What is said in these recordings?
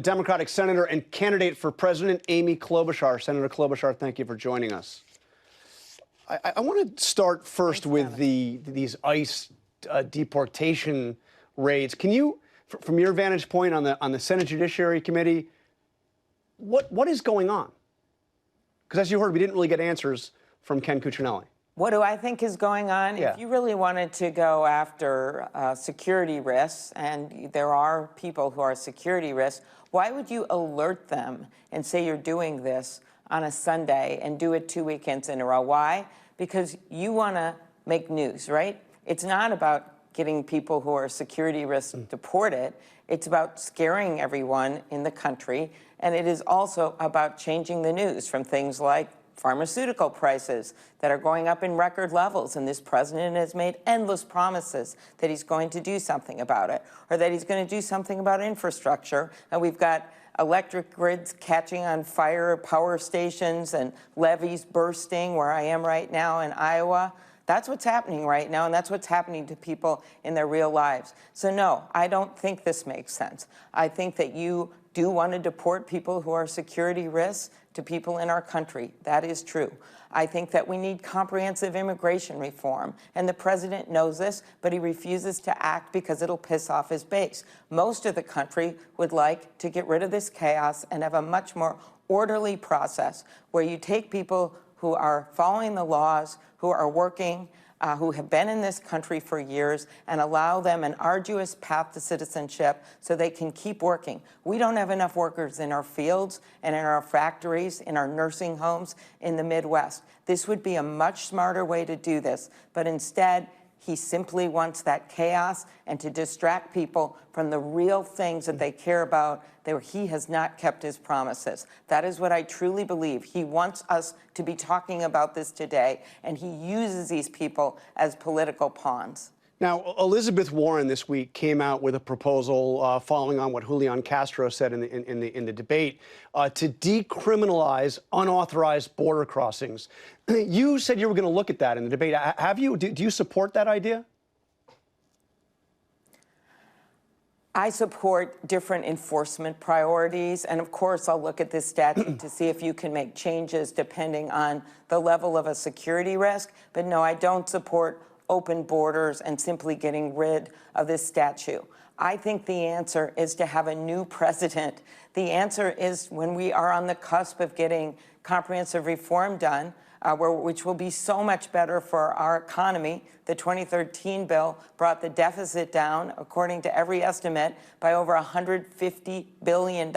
Democratic Senator and candidate for president, Amy Klobuchar. Senator Klobuchar, thank you for joining us. I want to start first with these ICE deportation raids. Can you, from your vantage point on the Senate Judiciary Committee, what is going on? Because as you heard, we didn't really get answers from Ken Cuccinelli. What do I think is going on? Yeah. If you really wanted to go after security risks, and there are people who are security risks, why would you alert them and say you're doing this on a Sunday and do it 2 weekends in a row? Why? Because you want to make news, right? It's not about getting people who are security risks deported. It's about scaring everyone in the country. And it is also about changing the news from things like pharmaceutical prices that are going up in record levels, and this president has made endless promises that he's going to do something about it, or that he's going to do something about infrastructure. And we've got electric grids catching on fire, power stations, and levees bursting where I am right now in Iowa. That's what's happening right now, and that's what's happening to people in their real lives. So no, I don't think this makes sense. I think that you do want to deport people who are security risks to people in our country. That is true. I think that we need comprehensive immigration reform, and the president knows this, but he refuses to act because it'll piss off his base. Most of the country would like to get rid of this chaos and have a much more orderly process where you take people who are following the laws, who are working, who have been in this country for years, and allow them an arduous path to citizenship so they can keep working. We don't have enough workers in our fields and in our factories, in our nursing homes in the Midwest. This would be a much smarter way to do this, but instead, he simply wants that chaos and to distract people from the real things that they care about, that he has not kept his promises. That is what I truly believe. He wants us to be talking about this today, and he uses these people as political pawns. Now, Elizabeth Warren this week came out with a proposal following on what Julian Castro said in the debate to decriminalize unauthorized border crossings. You said you were going to look at that in the debate. Have you? Do you support that idea? I support different enforcement priorities, and of course I'll look at this statute to see if you can make changes depending on the level of a security risk. But no, I don't support open borders and simply getting rid of this statute. I think the answer is to have a new president. The answer is when we are on the cusp of getting comprehensive reform done, which will be so much better for our economy. The 2013 bill brought the deficit down, according to every estimate, by over $150 billion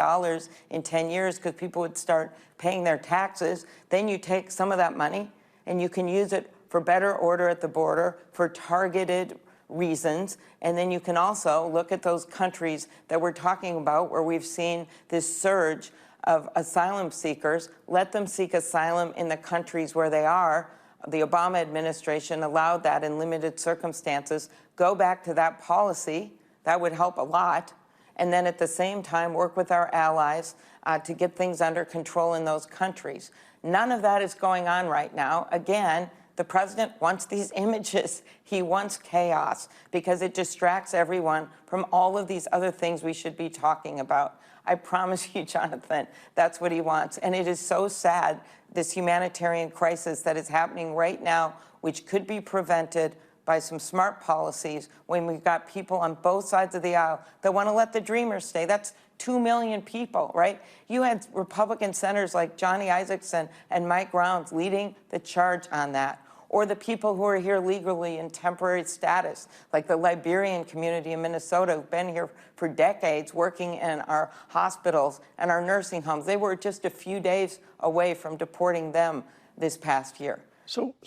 in 10 years because people would start paying their taxes. Then you take some of that money and you can use it for better order at the border, for targeted reasons. And then you can also look at those countries that we're talking about where we've seen this surge of asylum seekers. Let them seek asylum in the countries where they are. The Obama administration allowed that in limited circumstances. Go back to that policy. That would help a lot. And then at the same time, work with our allies to get things under control in those countries. None of that is going on right now. Again, the president wants these images. He wants chaos because it distracts everyone from all of these other things we should be talking about. I promise you, Jonathan, that's what he wants. And it is so sad, this humanitarian crisis that is happening right now, which could be prevented by some smart policies when we've got people on both sides of the aisle that want to let the dreamers stay. That's 2 million people, right? You had Republican senators like Johnny Isakson and Mike Rounds leading the charge on that. Or the people who are here legally in temporary status, like the Liberian community in Minnesota who've been here for decades working in our hospitals and our nursing homes. They were just a few days away from deporting them this past year.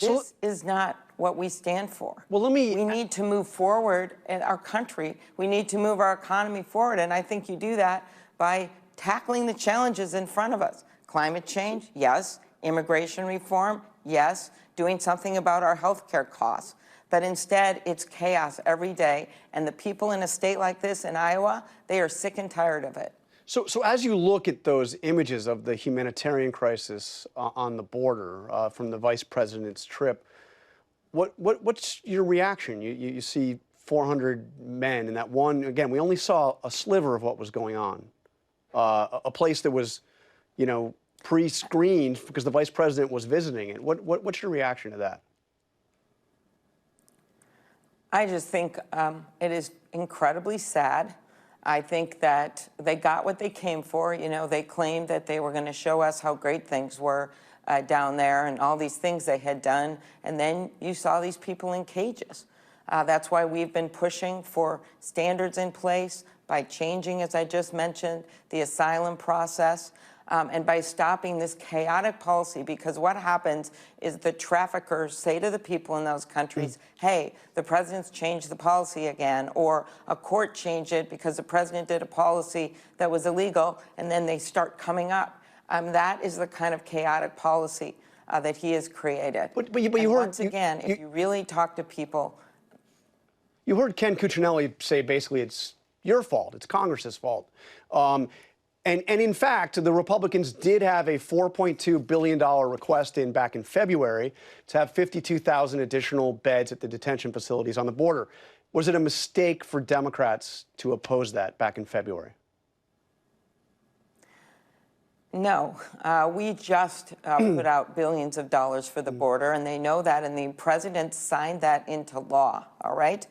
This is not what we stand for. Well, we need to move forward in our country. We need to move our economy forward, and I think you do that by tackling the challenges in front of us. Climate change, yes. Immigration reform, yes. Doing something about our health care costs. But instead, it's chaos every day, and the people in a state like this in Iowa, they are sick and tired of it. So as you look at those images of the humanitarian crisis on the border from the vice president's trip, what's your reaction? You see 400 men, and that one, again, we only saw a sliver of what was going on. a place that was, pre-screened because the vice president was visiting it. What's your reaction to that? I just think it is incredibly sad. I think that they got what they came for. They claimed that they were going to show us how great things were down there and all these things they had done. And then you saw these people in cages. That's why we've been pushing for standards in place by changing, as I just mentioned, the asylum process. And by stopping this chaotic policy, because what happens is the traffickers say to the people in those countries, hey, the president's changed the policy again, or a court changed it because the president did a policy that was illegal, and then they start coming up. That is the kind of chaotic policy that he has created. But you heard, once again, if you really talk to people. You heard Ken Cuccinelli say basically it's your fault, it's Congress's fault. And in fact, the Republicans did have a $4.2 billion request back in February to have 52,000 additional beds at the detention facilities on the border. Was it a mistake for Democrats to oppose that back in February? No, we just put out billions of dollars for the border, and they know that, and the president signed that into law, all right?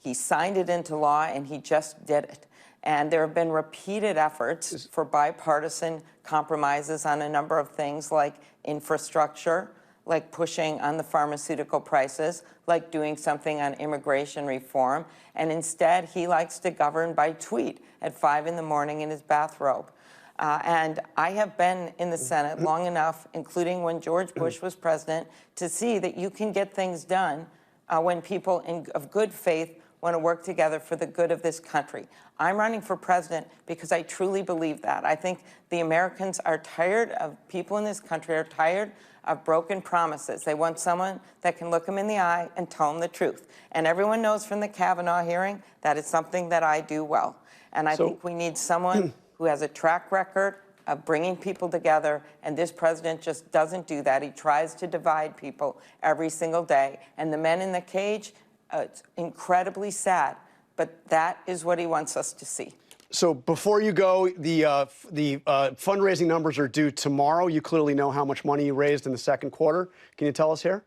He signed it into law, and he just did it. And there have been repeated efforts for bipartisan compromises on a number of things like infrastructure, like pushing on the pharmaceutical prices, like doing something on immigration reform. And instead, he likes to govern by tweet at 5 in the morning in his bathrobe. And I have been in the Senate long enough, including when George Bush was president, to see that you can get things done when people of good faith want to work together for the good of this country. I'm running for president because I truly believe that. I think the Americans are tired of, people in this country are tired of broken promises. They want someone that can look them in the eye and tell them the truth. And everyone knows from the Kavanaugh hearing that is something that I do well. And I think we need someone who has a track record of bringing people together, and this president just doesn't do that. He tries to divide people every single day. And the men in the cage, it's incredibly sad, but that is what he wants us to see. So before you go, the fundraising numbers are due tomorrow. You clearly know how much money you raised in the second quarter. Can you tell us here?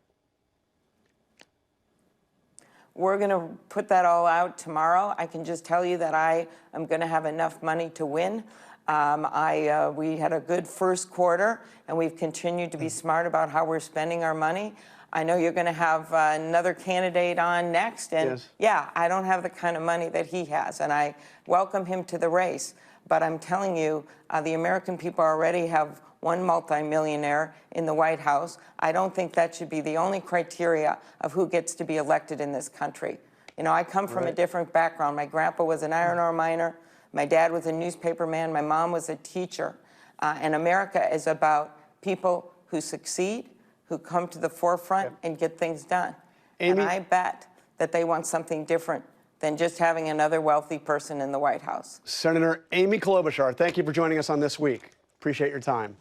We're going to put that all out tomorrow. I can just tell you that I am going to have enough money to win. We had a good first quarter, and we've continued to be smart about how we're spending our money. I know you're going to have another candidate on next, and yeah, I don't have the kind of money that he has, and I welcome him to the race. But I'm telling you, the American people already have one multimillionaire in the White House. I don't think that should be the only criteria of who gets to be elected in this country. You know, I come from a different background. My grandpa was an iron ore miner. My dad was a newspaper man. My mom was a teacher. And America is about people who succeed, who come to the forefront and get things done. Amy? And I bet that they want something different than just having another wealthy person in the White House. Senator Amy Klobuchar, thank you for joining us on This Week. Appreciate your time.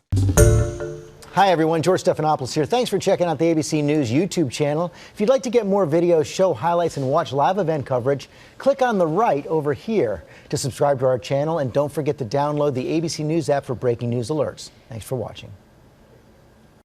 Hi, everyone. George Stephanopoulos here. Thanks for checking out the ABC News YouTube channel. If you'd like to get more videos, show highlights, and watch live event coverage, click on the right over here to subscribe to our channel. And don't forget to download the ABC News app for breaking news alerts. Thanks for watching.